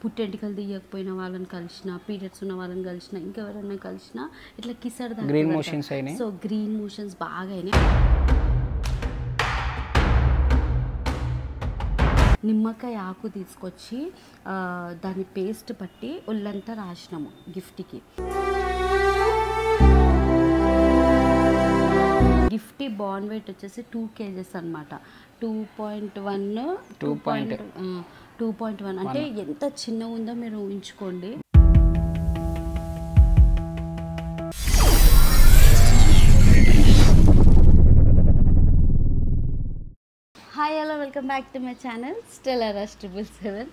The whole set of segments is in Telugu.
పుట్టెంటికలు తీయకపోయిన వాళ్ళని కలిసిన, పీరియడ్స్ ఉన్న వాళ్ళని కలిసిన, ఇంకెవరైనా కలిసినా ఇట్లా కిసర్ గ్రీన్ మోషన్స్ అయినాయి. సో గ్రీన్ మోషన్స్ బాగా అయినాయి. నిమ్మకాయ ఆకు తీసుకొచ్చి దాన్ని పేస్ట్ పట్టి ఒళ్ళంతా రాసినాము గిఫ్ట్కి. గిఫ్ట్ బాన్ వెయిట్ వచ్చేసి 2 kgs అనమాట. 2.1 అంటే ఎంత చిన్నగా ఉందో మీరు ఊహించుకోండి. Hi hello, welcome back to my channel Stella rush 777.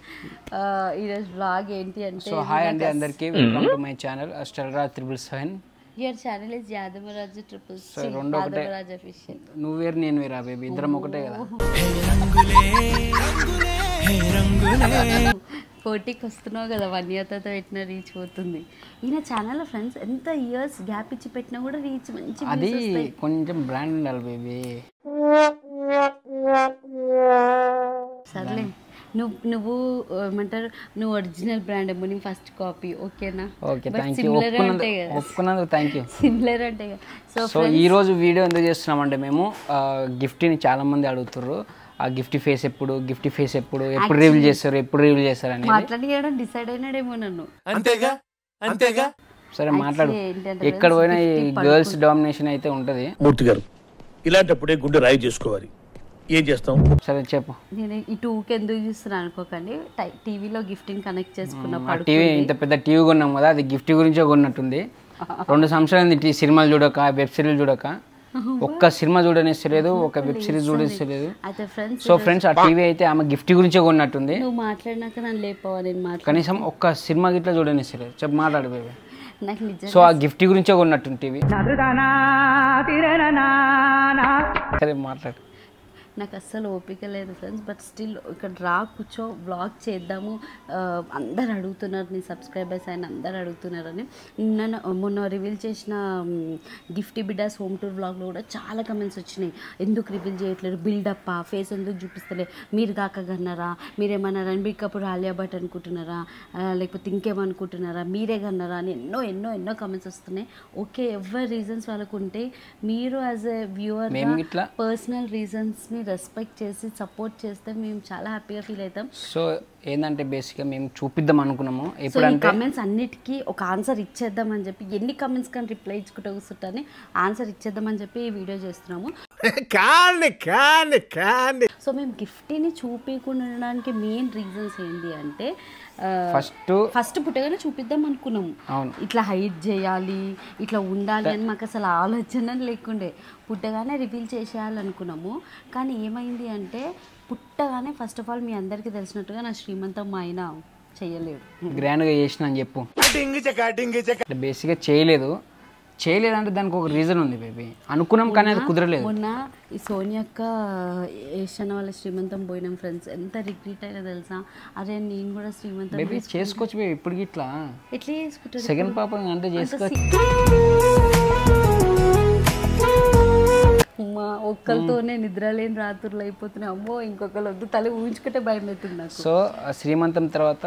ఈరోజు వ్లాగ్ ఏంటి అంటే, సో హాయ్ అండి అందరికీ, welcome to my channel Stella 777. Your channel is Yadavaraju 777. రెండో ఒకటే, యాదవరాజు అఫీషియల్. నువ్వు వేరు నేను వేరా బేబీ, ఇద్దరం ఒకటే కదా. పోటీకి వస్తున్నావు కదా, 1 year తర్వాత పెట్టిన రీచ్ పోతుంది. ఈయన ఛానల్ ఫ్రెండ్స్ ఎంత ఇయర్స్ గ్యాప్ ఇచ్చి పెట్టినా కూడా రీచ్ మంచి. అది కొంచెం బ్రాండ్ ఉండాలి బేబీ. సర్లే, నువ్వు ఏమంటారు, నువ్వు ఒరిజినల్ బ్రాండ్ ఏమో, నీ ఫస్ట్ కాపీ. ఓకేనా? Okay, thank you. ఒప్పుకున్నందుకు థ్యాంక్ యూ. సిమిలర్ అంటే సో ఈ రోజు వీడియో ఎందుకు చేస్తున్నామంటే, మేము గిఫ్ట్ని చాలా మంది అడుగుతుర్రు, ఆ గిఫ్ట్ ఫేస్ ఎప్పుడు రివీల్ చేస్తారు అని మాట్లాడి డిసైడ్ అయినాడేమో నన్ను. అంతేగా సరే మాట్లాడు. ఎక్కడ పోయినా ఈ గర్ల్స్ డామినేషన్ అయితే ఉంటది. మూర్తి గారు, ఇలాంటప్పుడే గుండె రాయి చేసుకోవాలి. ఏం చేస్తాం? సరే చెప్పు. నేను ఈ 2కి ఎందుకు చూస్తున్నా అనుకోకండి, టీవీలో గిఫ్టింగ్ కనెక్ట్ చేసుకున్న. టీవీ ఇంత పెద్ద టీవీ కొన్నాం కదా, అది గిఫ్ట్ గురించే కొన్నట్టుంది. 2 సంవత్సరాలు సినిమాలు చూడక, వెబ్ సిరీస్ చూడక, ఒక్క సినిమా చూడనిస్తలేదు, ఒక వెబ్ సిరీస్ చూడనిస్తలేదు. సో ఫ్రెండ్స్, ఆ టీవీ అయితే ఆమె గిఫ్ట్ గురించే కొన్నట్టుంది. నువ్వు మాట్లాడినాక నన్ను లేపవా? నేను కనీసం ఒక్క సినిమా గిట్లా చూడనిస్తలేదు. చెప్పు, మాట్లాడు బేబీ. నాకు నిజం. సో ఆ గిఫ్ట్ గురించే కొన్నట్టుంది టీవీ. సరే మాట్లాడు. నాకు అస్సలు ఓపిక లేదు ఫ్రెండ్స్, బట్ స్టిల్ ఇక్కడ కూర్చో వ్లాగ్ చేద్దాము. అందరు అడుగుతున్నారు, నీ సబ్స్క్రైబర్స్ అయిన అందరు అడుగుతున్నారని. మొన్న రివీల్ చేసిన గిఫ్ట్ బిడ్డాస్ హోమ్ టూర్ వ్లాగ్లో కూడా చాలా కమెంట్స్ వచ్చినాయి. ఎందుకు రివీల్ చేయట్లేదు, బిల్డప్ ఫేస్ ఎందుకు చూపిస్తలే, మీరు కాక కన్నారా, మీరేమన్నా రణబీర్ కపూర్ ఆలియా భట్ అనుకుంటున్నారా, లేకపోతే ఇంకేమనుకుంటున్నారా, మీరే కన్నారా అని ఎన్నో ఎన్నో ఎన్నో కమెంట్స్ వస్తున్నాయి. ఓకే, ఎవరి రీజన్స్ వాళ్ళకు ఉంటే, మీరు యాజ్ ఎ వ్యూవర్ పర్సనల్ రీజన్స్ని రెస్పెక్ట్ చేసి సపోర్ట్ చేస్తే మేము చాలా హ్యాపీగా ఫీల్ అవుతాం. సో ఏంటంటే బేసిక్గా మేము చూపిద్దాం అనుకున్నాము. కమెంట్స్ అన్నిటికీ ఒక ఆన్సర్ ఇచ్చేద్దామని చెప్పి, ఎన్ని కమెంట్స్ కానీ రిప్లై ఇచ్చుకుంటూ కూర్చుంటాని ఆన్సర్ ఇచ్చేద్దామని చెప్పి ఈ వీడియో చేస్తున్నాము. సో మేము గిఫ్ట్ని చూపించడానికి మెయిన్ రీజన్స్ ఏంటి అంటే, ఫస్ట్ పుట్టగానే చూపిద్దాం అనుకున్నాము. ఇట్లా హైట్ చేయాలి, ఇట్లా ఉండాలి అని మాకు అసలు ఆలోచన లేకుండే. పుట్టగానే రివీల్ చేసేయాలనుకున్నాము. కానీ ఏమైంది అంటే, పుట్టగానే ఫస్ట్ ఆఫ్ ఆల్ మీ అందరికీ తెలిసినట్టుగా నా శ్రీమంతం మా ఆయన చేయలేడు. గ్రాండ్గా చేసిన అని చెప్పు. బేసిక్గా చేయలేదంటే దానికి ఒక రీజన్ ఉంది బేబీ. అనుకున్నాం కానీ అది కుదరలేదు. మొన్న ఈ సోనియక్క ఏషన్న వాళ్ళ శ్రీమంతం పోయినాం ఫ్రెండ్స్, ఎంత రిగ్రెట్ అయినా తెలుసా. అరే నేను కూడా శ్రీమంతం బేబీ చేసుకోవచ్చు బేబీ. ఇప్పుడు ఇట్లా ఎట్లా చేసుకుంటారు, సెకండ్ పాప అంటే చేసుకోవచ్చు. ఒక్కరితోనే నిద్ర లేని రాత్రులు అయిపోతున్నాయి. అమ్మో, ఇంకొకరు వద్దు, తల ఊహించుకుంటే భయం అవుతుంది నాకు. సో శ్రీమంతం తర్వాత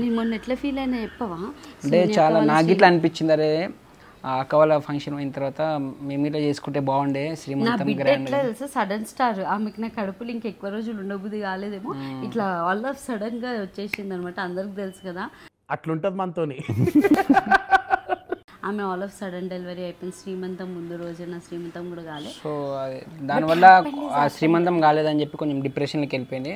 నేను మొన్న ఎట్లా ఫీల్ అయినా చెప్పవా అంటే, చాలా నాకు ఇట్లా అనిపించింది. అరే అక్క వాళ్ళ ఫంక్షన్ అయిన తర్వాత మేము ఇలా చేసుకుంటే బాగుండే శ్రీమంతం. ఎట్లా తెలుసా, సడన్ స్టార్ ఆమెకి నా కడుపులు ఇంకెక్కువ రోజులు ఉండబుద్ధి కాలేదేమో, ఇట్లా ఆల్ ఆఫ్ సడన్ గా వచ్చేసింది అనమాట. అందరికి తెలుసు కదా అట్లుంటది మనతోని. ఆమె ఆల్ ఆఫ్ సడన్ డెలివరీ అయిపోయింది. శ్రీమంతం ముందు రోజు నా శ్రీమంతం కూడా కాలేదు. సో దానివల్ల ఆ శ్రీమంతం కాలేదని చెప్పి కొంచెం డిప్రెషన్కి వెళ్ళిపోయింది.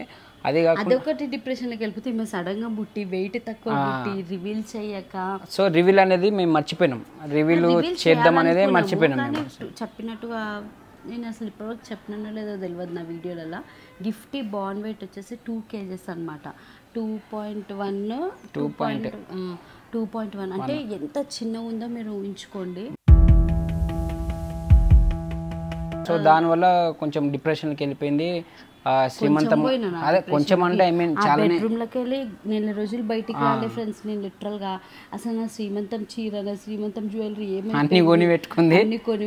అదొకటి డిప్రెషన్కి వెళ్ళిపోతే ఈమె సడన్ గా పుట్టి, వెయిట్ తక్కువ పుట్టి, రివీల్ చేయక. సో రివీల్ అనేది మేము మర్చిపోయినాం, రివీల్ చేద్దాం అనేది మర్చిపోయినాం. చెప్పినట్టుగా నేను అసలు ఇప్పటివరకు చెప్పినానో లేదో తెలియదు నా వీడియోలలో. గిఫ్ట్ బాన్ వెయిట్ వచ్చేసి 2 kgs అనమాట. 2.1 అంటే ఎంత చిన్నగా ఉందో మీరు ఊహించుకోండి. సో దానివల్ల కొంచెం డిప్రెషన్కి వెళ్ళిపోయింది. శ్రీమంతం అదే కొంచెం అంటే ఐ మీన్ చాలా బెడ్రూమ్లోకి వెళ్ళి నెల రోజులు బయటికి రాలే ఫ్రెండ్స్. నేను లిటరల్గా అసలు నా శ్రీమంతం చీర, నా శ్రీమంతం జ్యువెలరీ ఏమైంది అన్ని కొని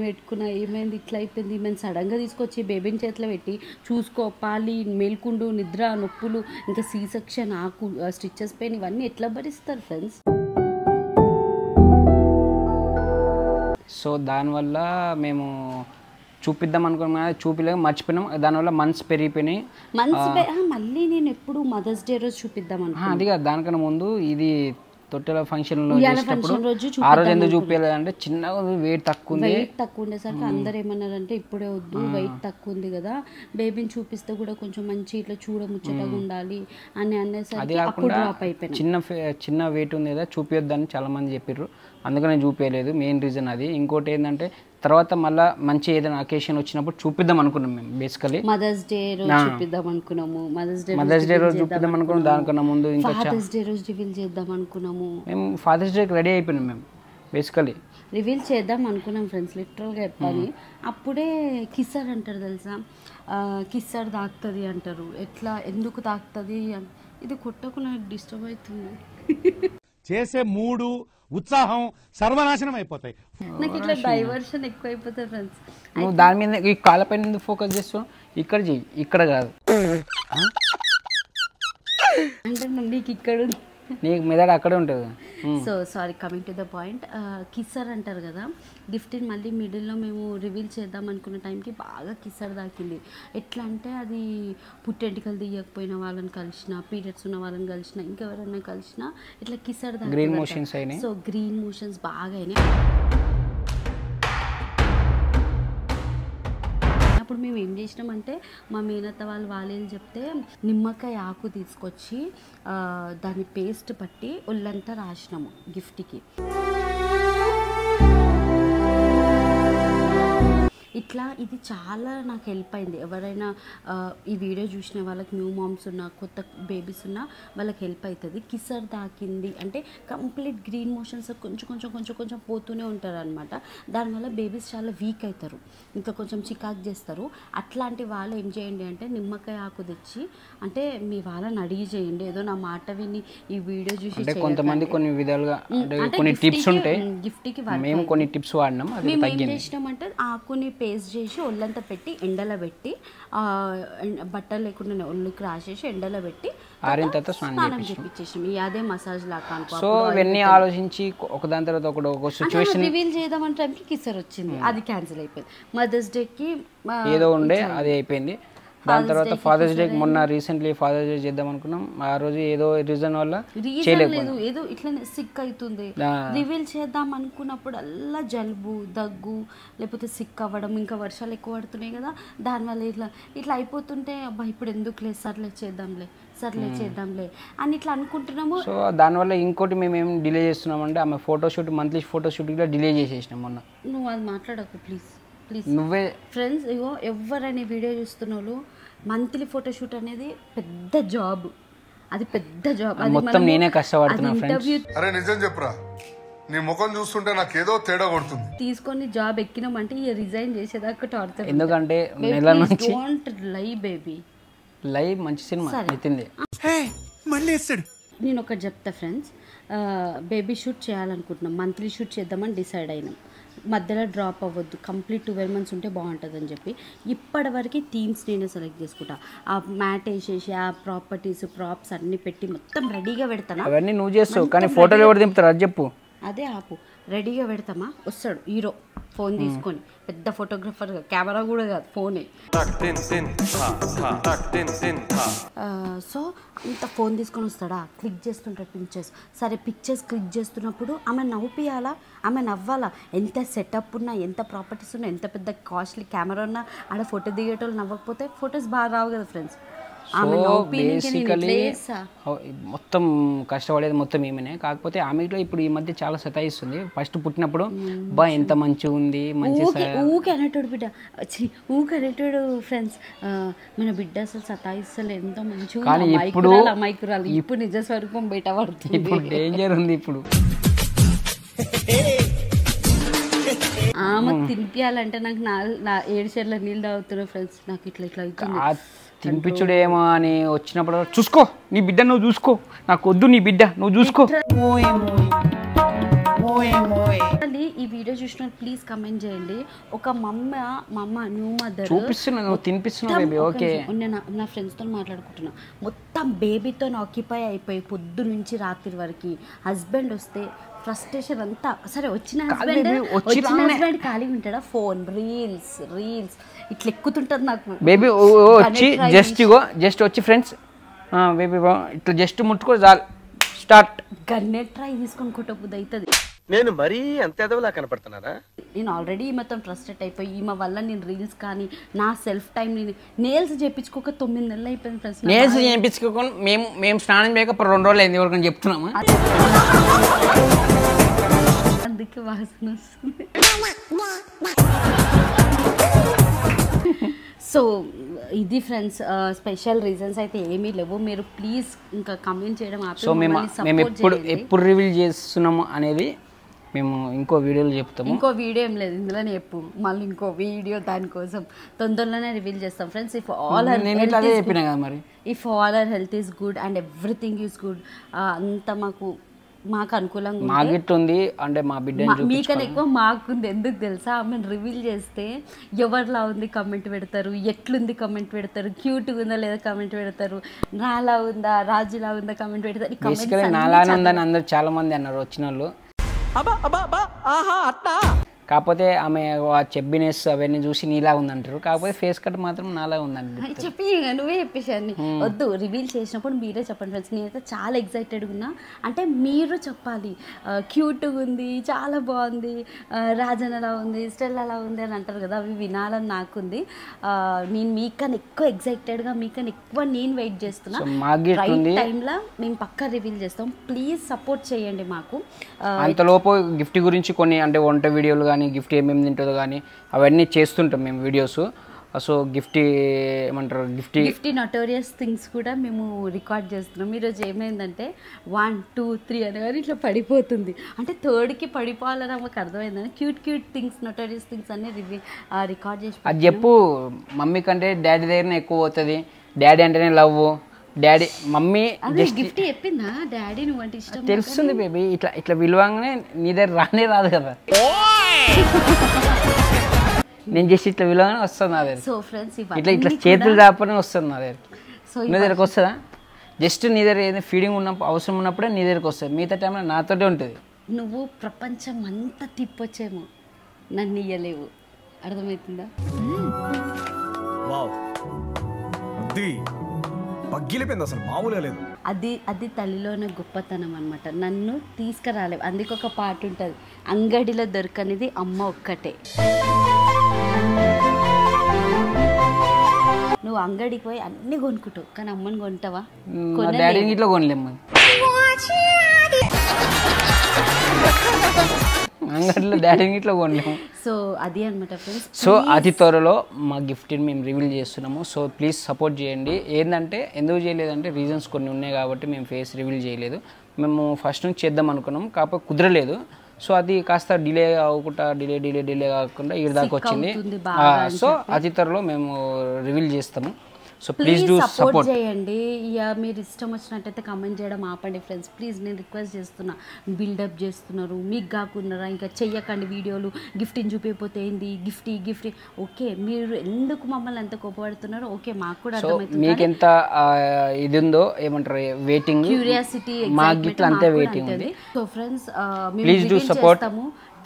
పెట్టుకున్నా, ఏమైంది ఇట్లా అయిపోయింది. మేము సడన్గా తీసుకొచ్చి బేబీని చేతిలో పెట్టి చూసుకో, పాలి, మేల్కుండు, నిద్ర, నొప్పులు, ఇంకా సీ సెక్షన్, ఆకు స్టిచెస్ పెయిన్, ఇవన్నీ ఎట్లా భరిస్తారు ఫ్రెండ్స్? సో దానివల్ల మేము చూపిద్దాం అనుకున్నాం, చూపిలేక మర్చిపోయినాం. దానివల్ల మంత్స్ పెరిగిపోయినాయి. మళ్ళీ నేను ఎప్పుడు మదర్స్ డే రోజు చూపిద్దాం అనుకున్నాను. అది కాదు, దానికన్నా ముందు ఇది తొట్టెల ఫంక్షన్లో చేసినప్పుడు ఆ రోజు ఎందుకు చూపించలేదు అంటే చిన్నగా వెయిట్ తక్కువ ఉండేసరికి అందరు ఏమన్నారంటే ఇప్పుడే వద్దు, వెయిట్ తక్కువ ఉంది కదా, బేబీని చూపిస్తే కూడా కొంచెం మంచి ఇట్లా చూడముచ్చటగా ఉండాలి అని అనేసరికి అప్పుడు డ్రాప్ అయిపోయింది. చిన్న వెయిట్ ఉంది కదా చూపించొద్దని చాలా మంది చెప్పారు, అందుకని చూపించలేదు. మెయిన్ రీజన్ అది. ఇంకోటి ఏంటంటే తర్వాత మళ్ళీ మంచి ఏదైనా అకేషన్ వచ్చినప్పుడు చూపిద్దాం అనుకున్నాం మేము. బేసికలీ మదర్స్ డే రోజు చూపిద్దాం అనుకున్నాము, మదర్స్ డే రోజు చూపిద్దాం అనుకున్నాం. దానికన్నా ముందు ఇంకా ఫాదర్స్ డే రోజు రివీల్ చేద్దాం అనుకున్నాము. మేము ఫాదర్స్ డేకి రెడీ అయిపోయినాం. మేము బేసికలీ రివీల్ చేద్దాం అనుకున్నాం ఫ్రెండ్స్, లిటరల్గా చెప్పాలి. అప్పుడే కిస్సర్ అంటారు తెలుసా, కిస్సర్ తాకుతుంది అంటారు. ఎట్లా, ఎందుకు తాకుతుంది? ఇది కొట్టకు నాకు డిస్టర్బ్ అవుతుంది. చేసే మూడు ఉత్సాహం సర్వనాశనం అయిపోతాయి. నాకు ఇట్లా డైవర్షన్ ఎక్కువ అయిపోతాయి ఫ్రెండ్స్. నువ్వు దాని మీద ఈ కాళ్ళపైన ఎందుకు ఫోకస్ చేస్తావు? ఇక్కడ చెయ్యి, ఇక్కడ కాదు. అంటే నీకు ఇక్కడ, నీకు మెదడు అక్కడే ఉంటుంది. So sorry, coming to the point, kisser అంటారు కదా, గిఫ్ట్ని మళ్ళీ మిడిల్లో మేము రివీల్ చేద్దాం అనుకున్న టైంకి బాగా కిస్సర్ దాకింది. ఎట్లా అంటే అది పుట్టెంటికలు తీయకపోయిన వాళ్ళని కలిసిన, పీరియడ్స్ ఉన్న వాళ్ళని కలిసిన, ఇంకెవరైనా కలిసిన ఇట్లా కిస్సర్ దాకి గ్రీన్ మోషన్స్ అయినాయి. సో గ్రీన్ మోషన్స్ బాగా అయినాయి. అప్పుడు మేము ఏం చేసినామంటే మా మేనత్త వాళ్ళు చెప్తే నిమ్మకాయ ఆకు తీసుకొచ్చి దాన్ని పేస్ట్ పట్టి ఒళ్ళంతా రాసినాము గిఫ్ట్కి. ఇట్లా ఇది చాలా నాకు హెల్ప్ అయింది. ఎవరైనా ఈ వీడియో చూసిన వాళ్ళకి న్యూ మామ్స్ ఉన్నా, కొత్త బేబీస్ ఉన్నా వాళ్ళకి హెల్ప్ అవుతుంది. కిసర్ తాకింది అంటే కంప్లీట్ గ్రీన్ మోషన్స్ కొంచెం పోతూనే ఉంటారు అనమాట. దానివల్ల బేబీస్ చాలా వీక్ అవుతారు, ఇంకా కొంచెం చికాకు చేస్తారు. అట్లాంటి వాళ్ళు ఏం చేయండి అంటే నిమ్మకాయ ఆకు తెచ్చి, అంటే మీ వాళ్ళని అడిగి చేయండి. ఏదో నా మాట విని ఈ వీడియో చూసి కొంతమంది కొన్ని విధాలుగా కొన్ని టిప్స్ ఉంటాయి. గిఫ్ట్కి మేము కొన్ని టిప్స్ వాడినాం. మేము ఏం చేసినామంటే ఆకుని పేస్ట్ చేసి ఒళ్ళంతా పెట్టి ఎండలో పెట్టి, బట్టలు లేకుండా ఒళ్ళుకి రాసేసి ఎండలో పెట్టి ఆరిన తర్వాత స్నానం చేపించేసాం. అదే మసాజ్ లాగా అనుకో. సో ఇవన్నీ ఆలోచించి ఒకదాని తర్వాత ఒక సిచ్యువేషన్ రివీల్ చేద్దాం టైంకి కిసర్ వచ్చింది, అది క్యాన్సిల్ అయిపోయింది. మదర్స్ డేకి ఏదో ఉండే అది అయిపోయింది. దాని తర్వాత ఫాదర్స్ డే మొన్న రీసెంట్లీ ఫాదర్స్ డే చేద్దాం అనుకున్నాం. ఆ రోజు ఏదో రీజన్ వల్ల చేయలేదు, ఏదో ఇట్లా సిక్ అవుతుంది. రివీల్ చేద్దాం అనుకున్నప్పుడు అల్లా జలుబు, దగ్గు, లేకపోతే సిక్ అవ్వడం, ఇంకా వర్షాలు ఎక్కువ పడుతున్నాయి కదా, దానివల్ల ఇట్లా అయిపోతుంటే అబ్బా ఇప్పుడు ఎందుకులే, సర్లే చేద్దాంలే అని ఇట్లా అనుకుంటున్నాము. సో దానివల్ల ఇంకోటి మేము ఏం డిలే చేస్తున్నామంటే ఆమె ఫోటోషూట్, మంత్లీ ఫోటోషూట్ కూడా డిలే చేసేసినాం మొన్న. నువ్వు అది మాట్లాడకు ప్లీజ్. నువ్వే ఫ్రెండ్స్, ఇగో ఎవరైనా వీడియో చూస్తున్న వాళ్ళు, మంత్లీ ఫోటోషూట్ అనేది పెద్ద జాబ్, అది పెద్ద జాబ్. మొత్తం నేనే కష్టపడుతున్నా ఫ్రెండ్స్. అరే నిజం చెప్పురా, నీ ముఖం చూస్తుంటే నాకేదో తేడా కొడుతుంది. తీసుకొని జాబ్ ఎక్కినామంటే రిజైన్ చేసేదాకా టార్చర్. ఎందుకంటే నెల నుంచి లైవ్ మంచి సినిమా అవుతుంది. నేను ఒకటి చెప్తా ఫ్రెండ్స్, బేబీ షూట్ చేయాలనుకుంటున్నాం, మంత్లీ షూట్ చేద్దామని డిసైడ్ అయినాం. మధ్యలో డ్రాప్ అవ్వద్దు, కంప్లీట్ 12 months ఉంటే బాగుంటుందని చెప్పి ఇప్పటివరకు థీమ్స్ నేనే సెలెక్ట్ చేసుకుంటా. ఆ మ్యాట్ వేసేసి ఆ ప్రాప్స్ అన్నీ పెట్టి మొత్తం రెడీగా పెడతాను. అవన్నీ నువ్వు చేస్తావు, కానీ ఫోటోలు ఎవరు దింపుతారు అది చెప్పు. అదే ఆపు, రెడీగా పెడతామా, వస్తాడు హీరో ఫోన్ తీసుకొని, పెద్ద ఫోటోగ్రఫర్, కెమెరా కూడా కాదు, ఫోనే. సో అంత ఫోన్ తీసుకొని వస్తాడా, క్లిక్ చేస్తుంటాడు పిక్చర్స్. సరే పిక్చర్స్ క్లిక్ చేస్తున్నప్పుడు ఆమె నవ్వుపియాలా, ఆమె నవ్వాలా. ఎంత సెటప్ ఉన్నా, ఎంత ప్రాపర్టీస్ ఉన్నా, ఎంత పెద్ద కాస్ట్లీ కెమెరా ఉన్నా, ఆడ ఫోటో దిగేటోళ్ళు నవ్వకపోతే ఫొటోస్ బాగా రావు కదా ఫ్రెండ్స్. బేసికలీ మొత్తం కష్టపడేది మొత్తం ఏమనే. కాకపోతే ఆమెలో ఇప్పుడు ఈ మధ్య చాలా సతాయిస్తుంది. ఫస్ట్ పుట్టినప్పుడు బా ఎంత మంచిగా ఉంది, మంచి ఊకే అనేటోడు బిడ్డ, అనేటోడు ఫ్రెండ్స్, మన బిడ్డ అసలు సతాయిస్తలే, ఎంతో మంచిగా. కానీ ఇప్పుడు అమాయకురాలు, ఇప్పుడు నిజ స్వరూపం బయట పడుతుంది. ఇప్పుడు డేంజర్ ఉంది. ఇప్పుడు ఆమె తినిపించాలంటే నాకు నా 7 చెర్ల నీళ్ళు తాగుతున్నా ఫ్రెండ్స్. నాకు ఇట్లా అవుతుంది. తినిపించుడేమో అని వచ్చినప్పుడు చూసుకో నీ బిడ్డ నువ్వు చూసుకో, నాకు వద్దు నీ బిడ్డ నువ్వు చూసుకో. ఈ వీడియో చూసిన ప్లీజ్ కమెంట్ చేయండి. ఒక మమ్మ న్యూ మదర్ చూపిస్తున్నా, నువ్వు తినిపిస్తున్నావు బేబీ. ఓకే, నేను నా ఫ్రెండ్స్తో మాట్లాడుకుంటున్నా. మొత్తం బేబీతో ఆక్యుపై అయిపోయి పొద్దు నుంచి రాత్రి వరకు. హస్బెండ్ వస్తే ఫ్రస్ట్రేషన్ అంతా. సరే వచ్చిన హస్బెండ్ ఖాళీ ఉంటాడా? ఫోన్ రీల్స్ ఇట్లా ఎక్కుతుంటది నాకు. బేబీ వచ్చి జస్ట్ వచ్చి ఫ్రెండ్స్ బేబీ ఇట్లా జస్ట్ ముట్టుకో చాలు, స్టార్ట్. గన్నే ట్రై తీసుకొని కొట్టబుద్ది అవుతుంది. నేను మరీ అంత ఎదవలా కనపడుతున్నారా? నేను ఆల్రెడీ మొత్తం ఫ్రస్ట్రేట్ అయిపోయి ఈమె వల్ల నేను రీల్స్ కానీ నా సెల్ఫ్ టైం నేను నేల్స్ చేయించుకోక 9 నెలలు అయిపోయింది ఫ్రెండ్స్. నేల్స్ చేయించుకోకుండా మేము స్నానం చేయక 2 రోజులు అయింది. ఎవరికైనా చెప్తున్నామా? అందుకే వాసన వస్తుంది. సో ఇది ఫ్రెండ్స్, స్పెషల్ రీజన్స్ అయితే ఏమీ లేవు. మీరు ప్లీజ్ ఇంకా కమెంట్ చేయడం ఆపి. సో మేము ఎప్పుడు రివీల్ చేస్తున్నాము అనేది మేము ఇంకో వీడియోలో చెప్తాము. ఇంకో వీడియో ఏం లేదు ఇందులోనే చెప్పు, మళ్ళీ ఇంకో వీడియో దానికోసం తొందరలోనే రివీల్ చేస్తాం friends. If all our health is good and everything is good, అంత మాకు అనుకూలంగా మాగిట్టుంది అంటే మా బిడ్డ మీకన్నా ఎక్కువ మాకుంది. ఎందుకు తెలుసా? ఆమెను రివీల్ చేస్తే ఎవరిలా ఉంది కమెంట్ పెడతారు, ఎట్లుంది కమెంట్ పెడతారు, క్యూట్గా ఉందా లేదా కమెంట్ పెడతారు, నాలా ఉందా రాజులా ఉందా కమెంట్ పెడతారు. నాలానే ఉందని అందరు చాలా మంది అన్నారు వచ్చిన వాళ్ళు. కాకపోతే ఆమె చెబ్బినెస్ అవన్నీ చూసి నీలా ఉందంటారు, కాకపోతే ఫేస్ కట్ మాత్రం నాలా ఉందండి. చెప్పి నువ్వే చెప్పేసి అన్ని వద్దు. రివీల్ చేసినప్పుడు మీరే చెప్పండి ఫ్రెండ్స్. నేనైతే చాలా ఎక్సైటెడ్గా ఉన్నా. అంటే మీరు చెప్పాలి క్యూట్గా ఉంది, చాలా బాగుంది, రాజన్ అలా ఉంది, స్టెల్ అలా ఉంది అని అంటారు కదా, అవి వినాలని నాకుంది. నేను మీకన్నా ఎక్కువ ఎక్సైటెడ్గా, మీకన్నా ఎక్కువ నేను వెయిట్ చేస్తున్నా. రైట్ టైంలో మేము పక్కా రివీల్ చేస్తాం. ప్లీజ్ సపోర్ట్ చేయండి మాకు. అంతలోపు గిఫ్ట్ గురించి కొన్ని అంటే వంట వీడియోలు కానీ గిఫ్ట్ ఏమేమి తింటుందో కానీ అవన్నీ చేస్తుంటాం మేము వీడియోస్. సో గిఫ్ట్ ఏమంటారు గిఫ్ట్ నోటోరియస్ థింగ్స్ కూడా మేము రికార్డ్ చేస్తున్నాం. ఈరోజు ఏమైందంటే 1 2 3 అనగానే ఇట్లా పడిపోతుంది. అంటే 3కి పడిపోవాలని మాకు అర్థమైందని క్యూట్ థింగ్స్ నోటోరియస్ థింగ్స్ అన్ని రికార్డ్ చేసి అది చెప్పు. మమ్మీ కంటే డాడీ దగ్గరనే ఎక్కువ అవుతుంది. డాడీ అంటేనే లవ్. డాడీ మమ్మీ గిఫ్ట్ చెప్పిందా డాడీ నువ్వు అంటే ఇష్టం తెలుస్తుంది బేబీ. ఇట్లా విలువగానే నీ దగ్గర రాదు కదా. నేను జస్ట్ ఇట్లా విలువగానే వస్తుంది నా దగ్గర. సో ఫ్రెండ్స్ ఇట్లా చేతులు దాపనే వస్తుంది నా దగ్గర. నీ దగ్గరకు వస్తుందా? జస్ట్ నీ దగ్గర ఏదైనా ఫీడింగ్ ఉన్నప్పుడు అవసరం ఉన్నప్పుడే నీ దగ్గరకు వస్తుంది. మిగతా టైంలో నాతోటే ఉంటుంది. నువ్వు ప్రపంచం అంతా తిప్పొచ్చేమో, నన్ను ఇయ్యలేవు. అర్థమవుతుందా? అసలు మామూలుగా లేదు. అది తల్లిలోనే గొప్పతనం అనమాట. నన్ను తీసుకురాలేవు. అందుకు ఒక పాట ఉంటుంది, అంగడిలో దొరకనిది అమ్మ ఒక్కటే. నువ్వు అంగడికి పోయి అన్ని కొనుక్కుంటావు, కానీ అమ్మని కొంటావా? ఇట్లా కొనలేము. అంగడిలో డాడీని ఇట్లా కొనలేము. సో అది అనమాట ఫ్రెండ్స్. సో అతి త్వరలో మా గిఫ్ట్ని మేము రివీల్ చేస్తున్నాము. సో ప్లీజ్ సపోర్ట్ చేయండి. ఏంటంటే ఎందుకు చేయలేదంటే రీజన్స్ కొన్ని ఉన్నాయి కాబట్టి మేము ఫేస్ రివీల్ చేయలేదు. మేము ఫస్ట్ నుంచి చేద్దాం అనుకున్నాం, కాకపోతే కుదరలేదు. సో అది కాస్త డిలే అవ్వకుండా డిలే కాకుండా ఈ దాకా వచ్చింది. సో అతి త్వరలో మేము రివీల్ చేస్తాము. సో ప్లీజ్ డూ సపోర్ట్ చేయండి. ఇక మీరు ఇష్టం వచ్చినట్టయితే కమెంట్ చేయడం ఆపండి ఫ్రెండ్స్. ప్లీజ్ నేను రిక్వెస్ట్ చేస్తున్నా. బిల్డప్ చేస్తున్నారు, మీకు కాకున్నారా? ఇంకా చెయ్యకండి వీడియోలు. గిఫ్ట్ని చూపిపోతే ఏంది గిఫ్ట్. ఓకే, మీరు ఎందుకు మమ్మల్ని ఎంత కోపడుతున్నారో ఓకే, మాకు కూడా అర్థమవుతుంది. మీకు ఎంత ఇది ఉందో ఏమంటారు వెయిటింగ్, క్యూరియాసిటీ, మా గిఫ్ట్ అంతే వెయిటింగ్ ఉంది. So friends please do support.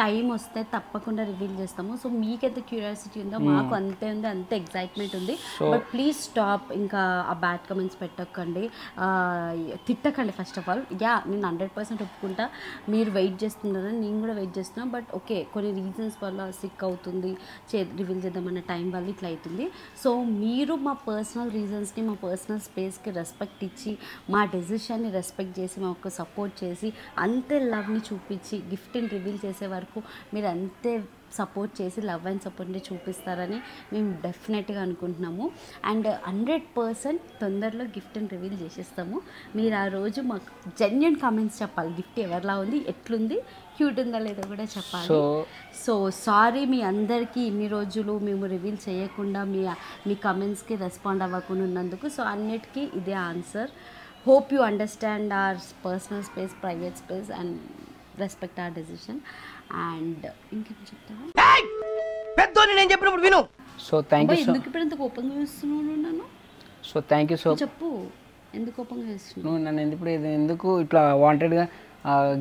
Time వస్తే తప్పకుండా రివీల్ చేస్తాము. సో మీకు ఎంత క్యూరియాసిటీ ఉందో మాకు అంతే ఉంది, అంతే ఎక్సైట్మెంట్ ఉంది. But please stop. ఇంకా ఆ బ్యాడ్ కమెంట్స్ పెట్టకండి, తిట్టకండి ఫస్ట్ ఆఫ్ ఆల్. నేను 100% ఒప్పుకుంటా. మీరు వెయిట్ చేస్తున్నారని నేను కూడా వెయిట్ చేస్తున్నా. బట్ ఓకే, కొన్ని రీజన్స్ వల్ల సిక్ అవుతుంది, రివీల్ చేద్దామన్న టైం వల్ల ఇట్లా అవుతుంది. సో మీరు మా పర్సనల్ రీజన్స్ని, మా పర్సనల్ స్పేస్కి రెస్పెక్ట్ ఇచ్చి, మా డెసిషన్ని రెస్పెక్ట్ చేసి, మాకు సపోర్ట్ చేసి, అంతే లవ్ని చూపించి గిఫ్ట్ని రివీల్ చేసే వరకు మీరు అంతే సపోర్ట్ చేసి లవ్ అండ్ సపోర్ట్ని చూపిస్తారని మేము డెఫినెట్గా అనుకుంటున్నాము. అండ్ 100% తొందరలో గిఫ్ట్ని రివీల్ చేసేస్తాము. మీరు ఆ రోజు మాకు జెన్యూన్ కామెంట్స్ చెప్పాలి, గిఫ్ట్ ఎవరిలా ఉంది, ఎట్లుంది, క్యూట్ ఉందా లేదో కూడా చెప్పాలి. సో సారీ మీ అందరికీ ఇన్ని రోజులు మేము రివీల్ చేయకుండా మీ కమెంట్స్కి రెస్పాండ్ అవ్వకుండా ఉన్నందుకు. సో అన్నిటికీ ఇదే answer. Hope you understand our personal space, private space and respect hour decision. And ఇంకేం చెప్తాను, సో థ్యాంక్ యూ. ఎందుకు ఇప్పుడు ఎంత కోపంగా చూస్తున్నాను నన్ను? So thank you. సో చెప్పు, ఎందుకు కోపంగా చేస్తున్నావు? నువ్వు నన్ను ఎందుకు ఇట్లా వాంటెడ్గా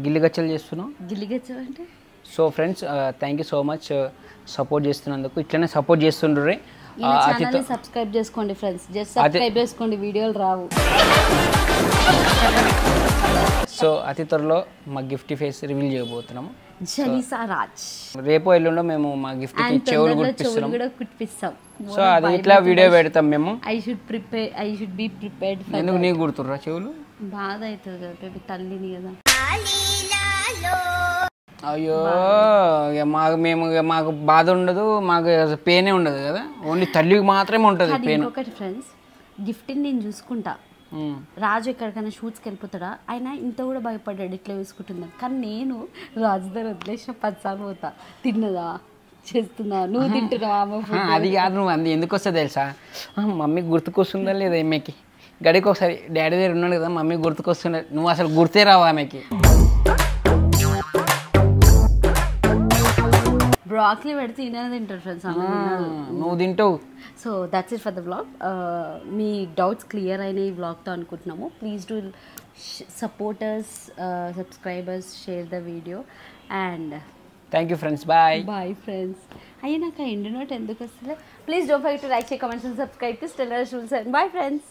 గిల్లిగచ్చలు చేస్తున్నావు? గిల్లిగచ్చు అంటే? So friends thank you so much support చేస్తున్నందుకు. ఇట్లనే సపోర్ట్ చేస్తుండ్రి. ఛానల్ని సబ్స్క్రైబ్ చేసుకోండి ఫ్రెండ్స్, జస్ట్ సబ్స్క్రైబ్ చేసుకోండి, వీడియోలు రావు. సో అతి త్వరలో మా గిఫ్ట్ ఫేస్ రివీల్ చేయబోతున్నాము. జనిసా రాజ్. రేపు ఎల్లుండో మేము మా గిఫ్ట్కి చెవులు కుట్టిస్తాం. సో అది ఇట్లా వీడియో పెడతాం మేము. I should be prepared. ఎందుకు నీకు గుర్తుర్రా చెవులు? బాధ అవుతుంది కదా బేబీ, తల్లిని కదా. అయ్యో మాకు బాధ ఉండదు, మాకు పెయినే ఉండదు కదా, ఓన్లీ తల్లికి మాత్రమే ఉంటుంది పెయిన్. ఒకటి ఫ్రెండ్స్, గిఫ్ట్ని నేను చూసుకుంటా. రాజు ఎక్కడికైనా షూట్స్కి వెళ్ళిపోతాడా, ఆయన ఇంత కూడా భయపడ్డాడు ఇట్లా వేసుకుంటుందని. కానీ నేను రాజు దగ్గర వదిలేసిన 10 సార్లు పోతా, తిన్నదా, చేస్తున్నా, నువ్వు తింటున్నావా, అది కాదు. నువ్వు అంది ఎందుకు వస్తుంది తెలుసా, మమ్మీకి గుర్తుకొస్తుందా లేదా ఆమెకి, గడికి ఒకసారి డాడీ దగ్గర ఉన్నాడు కదా, మమ్మీకి గుర్తుకొస్తుందా, నువ్వు అసలు గుర్తే రావు ఆమెకి. బ్రాక్లీ పెడితే ఈయన తింటారు ఫ్రెండ్స్, నువ్వు తింటావు. So that's it for the vlog. మీ డౌట్స్ క్లియర్ అయిన ఈ వ్లాగ్తో అనుకుంటున్నాము. Please do supporters, subscribers, share the video and thank you friends. Bye bye friends. అయ్యా నాకు ఆ ఎండ్ నోట్ ఎందుకు వస్తుంది? Please don't forget to like, share, comments and subscribe to Stella rules. And bye friends.